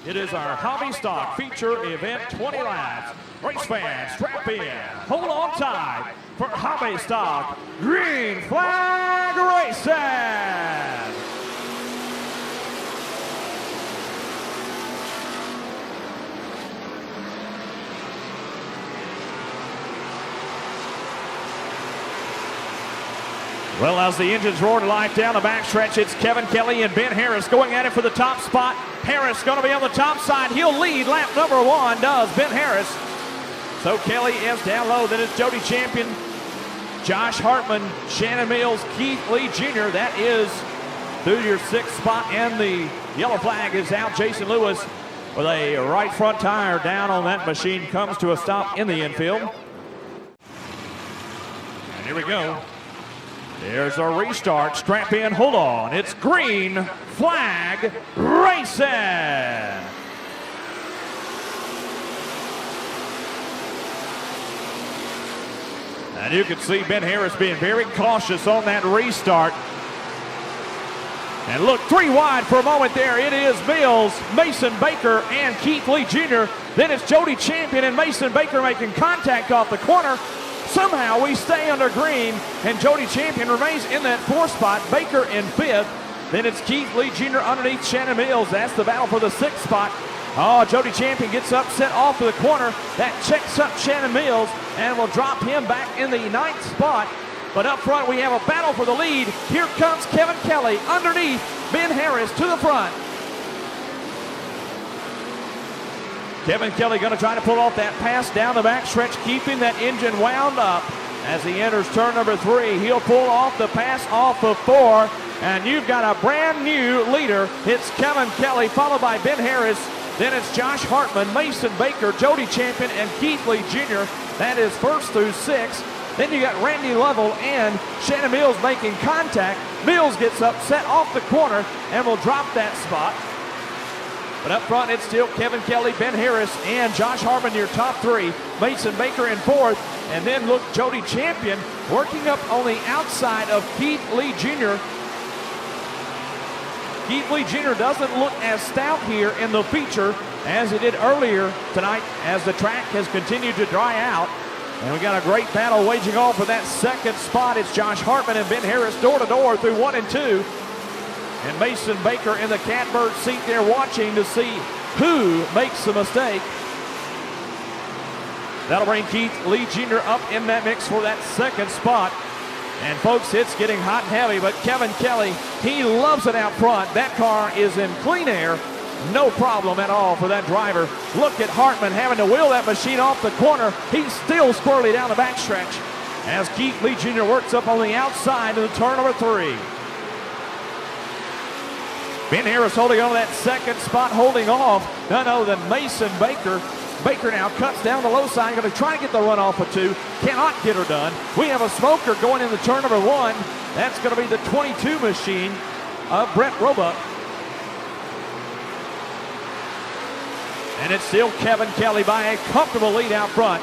It is our hobby stock feature event 20 laps. Race fans, strap in, hold on tight for hobby stock green flag racing. Well, as the engines roar to life down the backstretch, it's Kevin Kelley and Ben Harris going at it for the top spot. Harris going to be on the top side. He'll lead lap number 1, does Ben Harris. So Kelley is down low. Then it's Jody Champion, Josh Hartman, Shannon Mills, Keith Lee Jr. That is through your 6th spot, and the yellow flag is out. Jason Lewis with a right front tire down on that machine comes to a stop in the infield. And here we go. There's a restart. Strap in, hold on. It's green flag racing. And you can see Ben Harris being very cautious on that restart. And look, 3 wide for a moment there. It is Mills, Mason Baker, and Keith Lee Jr. Then it's Jody Champion and Mason Baker making contact off the corner. Somehow we stay under green, and Jody Champion remains in that 4th spot. Baker in 5th. Then it's Keith Lee Jr. underneath Shannon Mills. That's the battle for the 6th spot. Oh, Jody Champion gets upset off to the corner. That checks up Shannon Mills and will drop him back in the 9th spot. But up front, we have a battle for the lead. Here comes Kevin Kelley underneath Ben Harris to the front. Kevin Kelley going to try to pull off that pass down the backstretch, keeping that engine wound up as he enters turn number 3. He'll pull off the pass off of 4, and you've got a brand new leader. It's Kevin Kelley, followed by Ben Harris. Then it's Josh Hartman, Mason Baker, Jody Champion, and Keith Lee Jr. That is 1st through 6th. Then you got Randy Lovell and Shannon Mills making contact. Mills gets upset off the corner and will drop that spot. But up front, it's still Kevin Kelley, Ben Harris, and Josh Hartman, your top 3. Mason Baker in 4th. And then look, Jody Champion working up on the outside of Keith Lee Jr. Keith Lee Jr. doesn't look as stout here in the feature as he did earlier tonight as the track has continued to dry out. And we got a great battle waging on for that 2nd spot. It's Josh Hartman and Ben Harris door to door through 1 and 2. And Mason Baker in the catbird seat there watching to see who makes the mistake. That'll bring Keith Lee Jr. up in that mix for that 2nd spot. And folks, it's getting hot and heavy, but Kevin Kelley, he loves it out front. That car is in clean air. No problem at all for that driver. Look at Hartman having to wheel that machine off the corner. He's still squirrely down the backstretch as Keith Lee Jr. works up on the outside of the turn number 3. Ben Harris holding on to that 2nd spot, holding off none other than Mason Baker. Baker now cuts down the low side, going to try to get the run off of 2. Cannot get her done. We have a smoker going into turn number 1. That's going to be the 22 machine of Brett Roebuck. And it's still Kevin Kelley by a comfortable lead out front.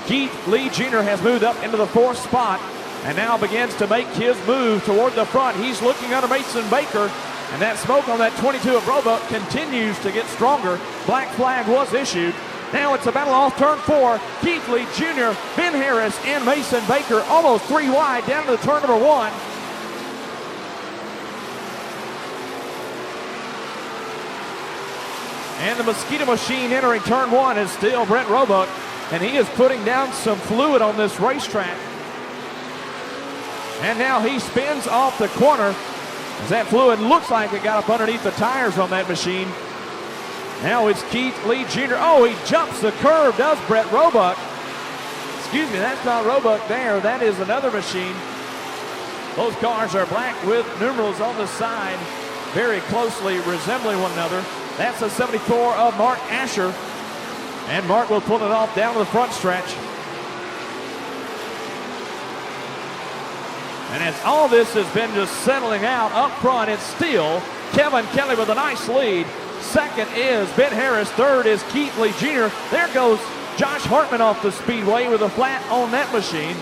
Keith Lee Jr. has moved up into the 4th spot and now begins to make his move toward the front. He's looking under Mason Baker. And that smoke on that 22 of Roebuck continues to get stronger. Black flag was issued. Now it's a battle off turn 4. Keith Lee Jr., Ben Harris, and Mason Baker almost 3 wide down to the turn number 1. And the Mosquito Machine entering turn 1 is still Brett Roebuck. And he is putting down some fluid on this racetrack. And now he spins off the corner. As that fluid looks like it got up underneath the tires on that machine. Now it's Keith Lee Jr. Oh, he jumps the curve, does Brett Roebuck. Excuse me, that's not Roebuck there. That is another machine. Those cars are black with numerals on the side, very closely resembling one another. That's a 74 of Mark Asher. And Mark will pull it off down to the front stretch. And as all this has been just settling out up front, it's still Kevin Kelley with a nice lead. 2nd is Ben Harris. 3rd is Keith Lee Jr. There goes Josh Hartman off the speedway with a flat on that machine.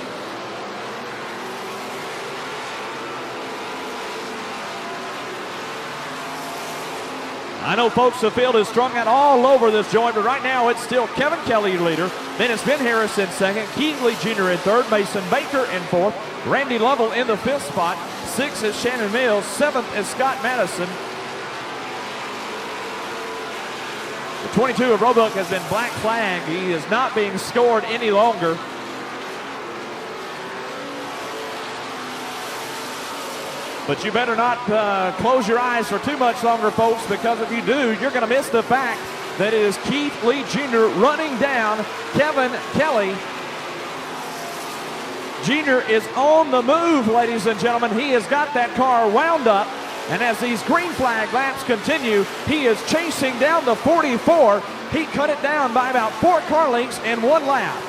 I know, folks, the field is strung out all over this joint, but right now it's still Kevin Kelley, your leader. Then it's Ben Harris in second, Keith Lee Jr. in third, Mason Baker in fourth, Randy Lovell in the fifth spot, sixth is Shannon Mills, seventh is Scott Madison. The 22 of Roebuck has been black flagged. He is not being scored any longer. But you better not close your eyes for too much longer, folks, because if you do, you're going to miss the fact that it is Keith Lee Jr. running down Kevin Kelley. Jr. is on the move, ladies and gentlemen. He has got that car wound up. And as these green flag laps continue, he is chasing down the 44. He cut it down by about 4 car lengths in 1 lap.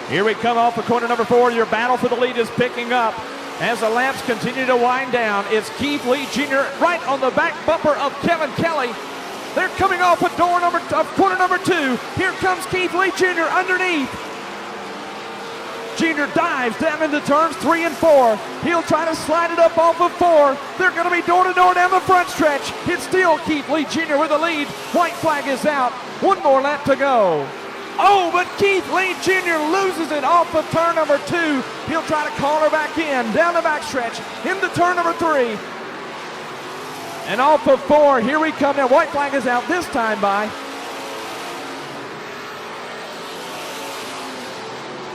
Here we come off of corner number 4. Your battle for the lead is picking up as the laps continue to wind down. It's Keith Lee Jr. right on the back bumper of Kevin Kelley. They're coming off of corner number 2. Here comes Keith Lee Jr. underneath. Jr. dives down into turns 3 and 4. He'll try to slide it up off of 4. They're going to be door-to-door down the front stretch. It's still Keith Lee Jr. with the lead. White flag is out. 1 more lap to go. Oh, but Keith Lee Jr. loses it off of turn number 2. He'll try to call her back in, down the backstretch, into turn number 3. And off of 4, here we come now. White flag is out this time by.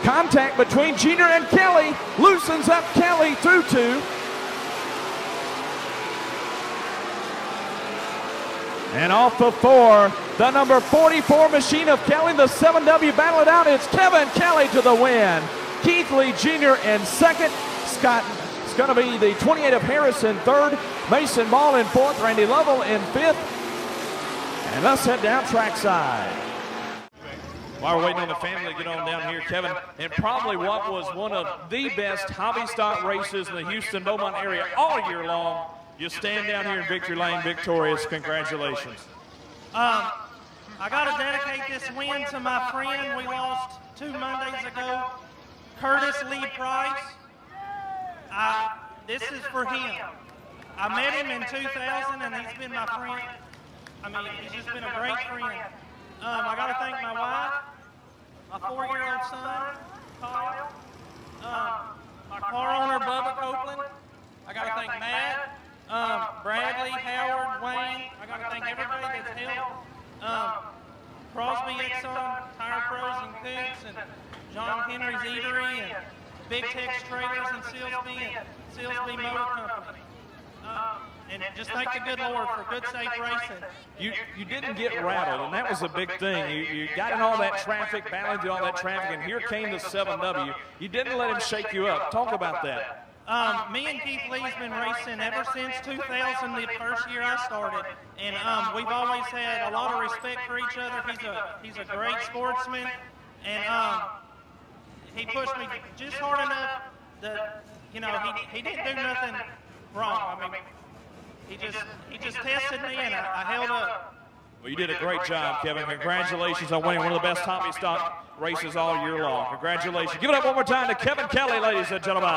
Contact between Jr. and Kelley loosens up Kelley through 2. And off of 4, the number 44 machine of Kelley, the 7W battle it out. It's Kevin Kelley to the win. Keith Lee Jr. in second. Scott, it's going to be the 28 of Harris in third. Mason Ball in fourth. Randy Lovell in fifth. And let's head down trackside. While we're waiting on the family to get on down here, Kevin, and probably what was one of the best hobby stock races in the Houston-Beaumont area all year long. You stand down here in Victory Lane victorious. Congratulations. I got to dedicate this win to my friend we lost 2 Mondays ago, Curtis Lee Price. This is for him. I met him in 2000, and he's been my friend. I mean, he's just been a great friend. I got to thank my wife, my 4-year-old son, Kyle, my car owner, Bubba Copeland. I got to thank Matt, Bradley, Howard, Wayne. I got to thank everybody that's helped. Crosby, Exxon, Tire Pros and Coops, and John Henry's Eatery, and Big Tex Trailers, and Silsby Motor Company. And just thank the good Lord for good, safe racing. You didn't get rattled, and that was a big thing. You got in all that traffic, battling through all that traffic, and here came the 7W. You didn't let him shake you up. Talk about that. Me and Keith Lee's been racing ever since 2000, the first year I started, and we've always had a lot of respect for each other. He's a great sportsman, and he pushed me just hard enough that, you know, he didn't do nothing wrong. I mean, he just tested me, and I held up. Well, you did a great job, Kevin. Congratulations on winning one of the best hobby stock races all year long. Congratulations. Give it up one more time to Kevin Kelley, ladies and gentlemen.